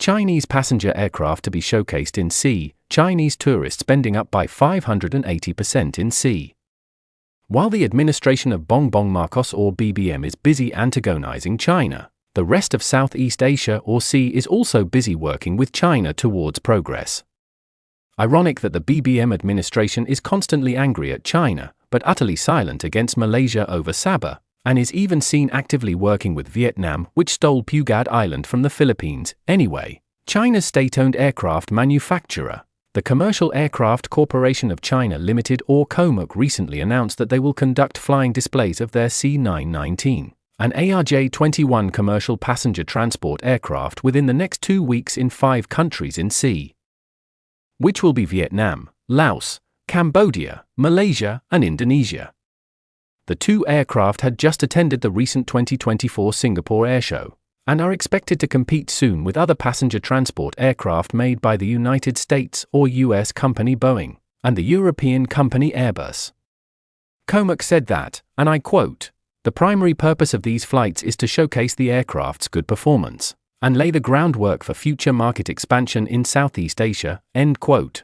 Chinese passenger aircraft to be showcased in sea, Chinese tourists spending up by 580% in sea. While the administration of Bong Bong Marcos or BBM is busy antagonizing China, the rest of Southeast Asia or sea is also busy working with China towards progress. Ironic that the BBM administration is constantly angry at China, but utterly silent against Malaysia over Sabah, and is even seen actively working with Vietnam, which stole Phuket Island from the Philippines. Anyway, China's state-owned aircraft manufacturer, the Commercial Aircraft Corporation of China Limited or COMAC, recently announced that they will conduct flying displays of their C919, an ARJ-21 commercial passenger transport aircraft within the next 2 weeks in 5 countries in sea, which will be Vietnam, Laos, Cambodia, Malaysia, and Indonesia. The 2 aircraft had just attended the recent 2024 Singapore Airshow, and are expected to compete soon with other passenger transport aircraft made by the United States or US company Boeing, and the European company Airbus. COMAC said that, and I quote, "The primary purpose of these flights is to showcase the aircraft's good performance, and lay the groundwork for future market expansion in Southeast Asia," end quote.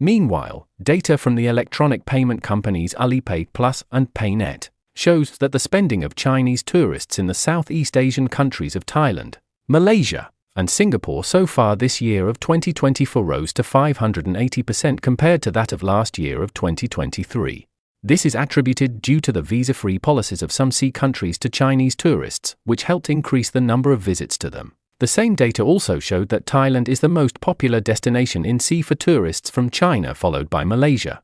Meanwhile, data from the electronic payment companies Alipay Plus and Paynet shows that the spending of Chinese tourists in the Southeast Asian countries of Thailand, Malaysia, and Singapore so far this year of 2024 rose to 580% compared to that of last year of 2023. This is attributed due to the visa-free policies of some sea countries to Chinese tourists, which helped increase the number of visits to them. The same data also showed that Thailand is the most popular destination in sea for tourists from China, followed by Malaysia.